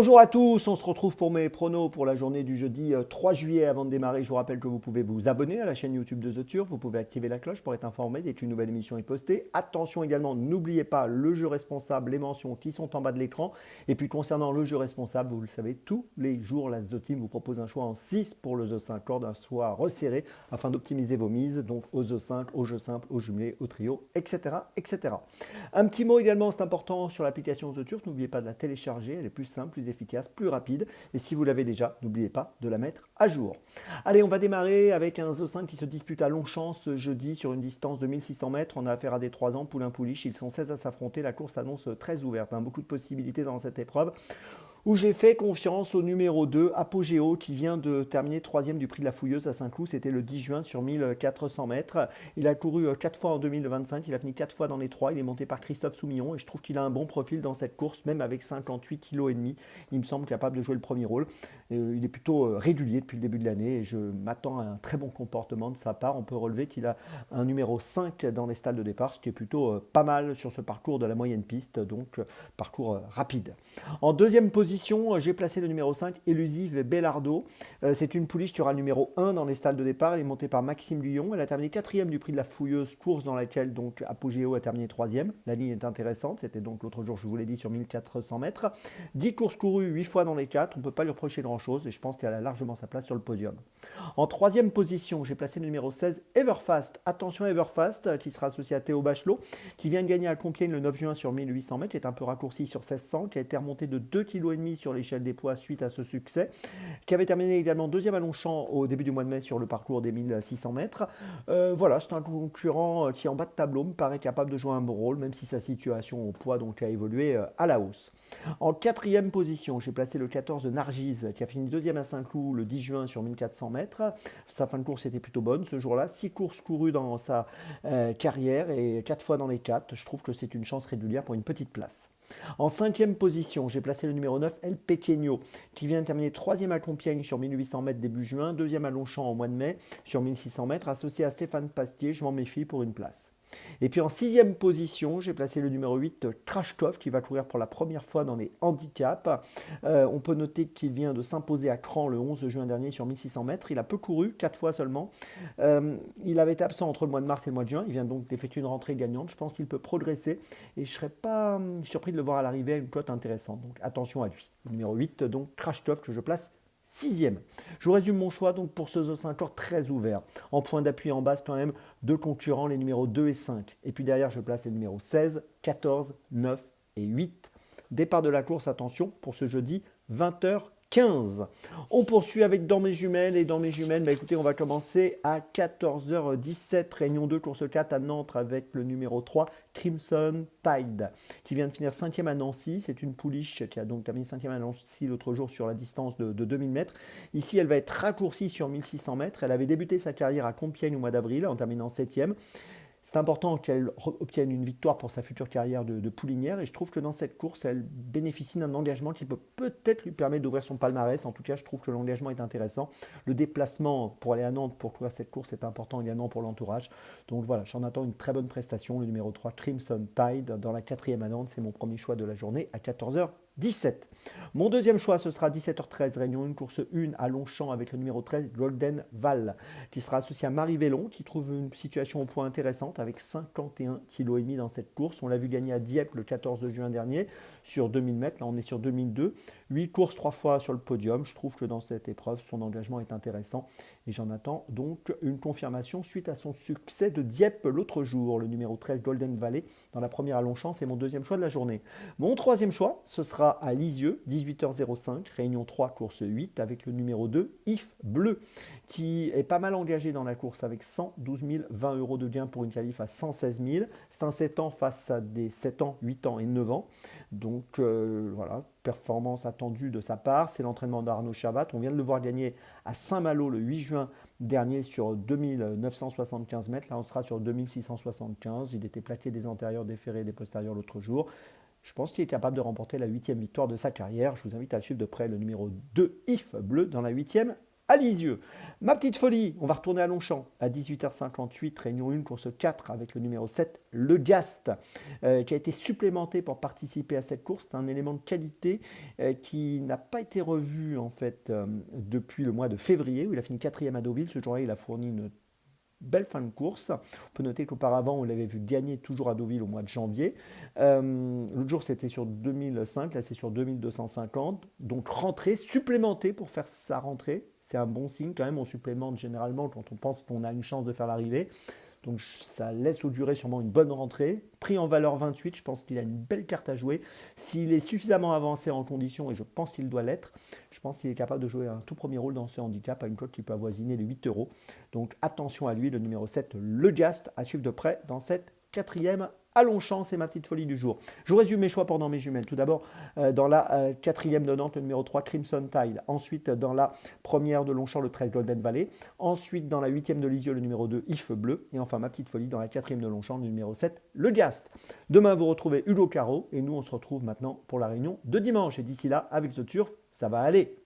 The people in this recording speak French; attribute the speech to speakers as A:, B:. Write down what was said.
A: Bonjour à tous, on se retrouve pour mes pronos pour la journée du jeudi 3 juillet. Avant de démarrer, je vous rappelle que vous pouvez vous abonner à la chaîne YouTube de The Turf, vous pouvez activer la cloche pour être informé dès qu'une nouvelle émission est postée. Attention également, n'oubliez pas le jeu responsable, les mentions qui sont en bas de l'écran. Et puis concernant le jeu responsable, vous le savez, tous les jours, la The Team vous propose un choix en 6 pour le The 5 lors d'un choix resserré afin d'optimiser vos mises, donc au The 5, au jeu simple, au jumelé, au trio, etc., etc. Un petit mot également, c'est important, sur l'application The Turf, n'oubliez pas de la télécharger, elle est plus simple, plus efficace, plus rapide. Et si vous l'avez déjà, n'oubliez pas de la mettre à jour. Allez, on va démarrer avec un The 5 qui se dispute à Longchamp ce jeudi sur une distance de 1600 mètres. On a affaire à des 3 ans, Poulain-Pouliche. Ils sont 16 à s'affronter. La course s'annonce très ouverte. Beaucoup de possibilités dans cette épreuve, où j'ai fait confiance au numéro 2, Apogéo, qui vient de terminer troisième du prix de la Fouilleuse à Saint-Cloud. C'était le 10 juin sur 1400 mètres. Il a couru 4 fois en 2025, il a fini 4 fois dans les 3. Il est monté par Christophe Soumillon et je trouve qu'il a un bon profil dans cette course, même avec 58,5 kg. Il me semble capable de jouer le premier rôle. Il est plutôt régulier depuis le début de l'année et je m'attends à un très bon comportement de sa part. On peut relever qu'il a un numéro 5 dans les stalles de départ, ce qui est plutôt pas mal sur ce parcours de la moyenne piste, donc parcours rapide. En deuxième position, j'ai placé le numéro 5, Élusive Bellardo. C'est une pouliche qui aura le numéro 1 dans les stalles de départ. Elle est montée par Maxime Luyon. Elle a terminé quatrième du prix de la Fouilleuse, course dans laquelle donc Apogéo a terminé troisième. La ligne est intéressante. C'était donc l'autre jour, je vous l'ai dit, sur 1400 mètres. 10 courses courues, 8 fois dans les 4. On ne peut pas lui reprocher grand-chose et je pense qu'elle a largement sa place sur le podium. En troisième position, j'ai placé le numéro 16, Everfast. Attention Everfast, qui sera associé à Théo Bachelot, qui vient de gagner à Compiègne le 9 juin sur 1800 mètres, qui est un peu raccourci sur 1600, qui a été remonté de 2,5 kg sur l'échelle des poids suite à ce succès, qui avait terminé également deuxième à Longchamp au début du mois de mai sur le parcours des 1600 mètres. Voilà, c'est un concurrent qui en bas de tableau me paraît capable de jouer un bon rôle, même si sa situation au poids donc a évolué à la hausse. En quatrième position, j'ai placé le 14 de Nargise, qui a fini deuxième à Saint-Cloud le 10 juin sur 1400 mètres. Sa fin de course était plutôt bonne ce jour-là. 6 courses courues dans sa carrière et 4 fois dans les 4. Je trouve que c'est une chance régulière pour une petite place. En cinquième position, j'ai placé le numéro 9, El Pequeño, qui vient de terminer troisième à Compiègne sur 1800 mètres début juin, deuxième à Longchamp au mois de mai sur 1600 mètres, associé à Stéphane Pastier. Je m'en méfie pour une place. Et puis en sixième position, j'ai placé le numéro 8, Krashkov, qui va courir pour la première fois dans les handicaps. On peut noter qu'il vient de s'imposer à Cran le 11 juin dernier sur 1600 mètres. Il a peu couru, 4 fois seulement. Il avait été absent entre le mois de mars et le mois de juin. Il vient donc d'effectuer une rentrée gagnante. Je pense qu'il peut progresser et je ne serais pas surpris de le voir à l'arrivée à une cote intéressante. Donc attention à lui. Le numéro 8, donc Krashkov, que je place sixième. Je vous résume mon choix donc pour ce The 5 très ouvert. En point d'appui en base quand même, deux concurrents, les numéros 2 et 5. Et puis derrière, je place les numéros 16, 14, 9 et 8. Départ de la course, attention, pour ce jeudi, 20h15. On poursuit avec Dans mes jumelles. Et dans mes jumelles, écoutez, on va commencer à 14h17, réunion 2, course 4 à Nantes avec le numéro 3, Crimson Tide, qui vient de finir 5e à Nancy. C'est une pouliche qui a donc terminé 5e à Nancy l'autre jour sur la distance de 2000 mètres. Ici, elle va être raccourcie sur 1600 mètres. Elle avait débuté sa carrière à Compiègne au mois d'avril en terminant 7e. C'est important qu'elle obtienne une victoire pour sa future carrière de poulinière et je trouve que dans cette course, elle bénéficie d'un engagement qui peut peut-être lui permettre d'ouvrir son palmarès. En tout cas, je trouve que l'engagement est intéressant. Le déplacement pour aller à Nantes pour courir cette course est important également pour l'entourage. Donc voilà, j'en attends une très bonne prestation. Le numéro 3, Crimson Tide, dans la 4e à Nantes, c'est mon premier choix de la journée à 14h17. Mon deuxième choix, ce sera 17h13, réunion 1, course 1 à Longchamp avec le numéro 13, Golden Val, qui sera associé à Marie Vélon, qui trouve une situation au point intéressante avec 51,5 kg dans cette course. On l'a vu gagner à Dieppe le 14 juin dernier sur 2000 mètres. Là, on est sur 2002. 8 courses, 3 fois sur le podium. Je trouve que dans cette épreuve, son engagement est intéressant et j'en attends donc une confirmation suite à son succès de Dieppe l'autre jour. Le numéro 13, Golden Valley, dans la première à Longchamp, c'est mon deuxième choix de la journée. Mon troisième choix, ce sera à Lisieux, 18h05, réunion 3, course 8, avec le numéro 2, If Bleu, qui est pas mal engagé dans la course avec 112 000, 20 euros de gain pour une qualif à 116 000. C'est un 7 ans face à des 7 ans, 8 ans et 9 ans. Donc voilà, performance attendue de sa part. C'est l'entraînement d'Arnaud Chavat. On vient de le voir gagner à Saint-Malo le 8 juin dernier sur 2975 mètres. Là, on sera sur 2675. Il était plaqué des antérieurs, des ferrés et des postérieurs l'autre jour. Je pense qu'il est capable de remporter la 8e victoire de sa carrière. Je vous invite à le suivre de près, le numéro 2, If Bleu, dans la 8e à Lisieux. Ma petite folie, on va retourner à Longchamp à 18h58, réunion 1, course 4 avec le numéro 7, le Gast, qui a été supplémenté pour participer à cette course. C'est un élément de qualité qui n'a pas été revu en fait depuis le mois de février où il a fini 4e à Deauville. Ce jour-là, il a fourni une belle fin de course. On peut noter qu'auparavant, on l'avait vu gagner toujours à Deauville au mois de janvier. L'autre jour, c'était sur 2005, là c'est sur 2250. Donc rentrée, supplémentée pour faire sa rentrée. C'est un bon signe quand même. On supplémente généralement quand on pense qu'on a une chance de faire l'arrivée. Donc ça laisse augurer sûrement une bonne rentrée. Prix en valeur 28, je pense qu'il a une belle carte à jouer. S'il est suffisamment avancé en condition, et je pense qu'il doit l'être, je pense qu'il est capable de jouer un tout premier rôle dans ce handicap à une cote qui peut avoisiner les 8 euros. Donc attention à lui, le numéro 7, le Gast, à suivre de près dans cette 4e à Longchamp, c'est ma petite folie du jour. Je vous résume mes choix pendant mes jumelles. Tout d'abord, dans la 4e de Nantes, le numéro 3, Crimson Tide. Ensuite, dans la première de Longchamp, le 13, Golden Valley. Ensuite, dans la 8e de Lisieux, le numéro 2, If Bleu. Et enfin, ma petite folie, dans la 4e de Longchamp, le numéro 7, le Gast. Demain, vous retrouvez Hugo Caro. Et nous, on se retrouve maintenant pour la réunion de dimanche. Et d'ici là, avec The Turf, ça va aller.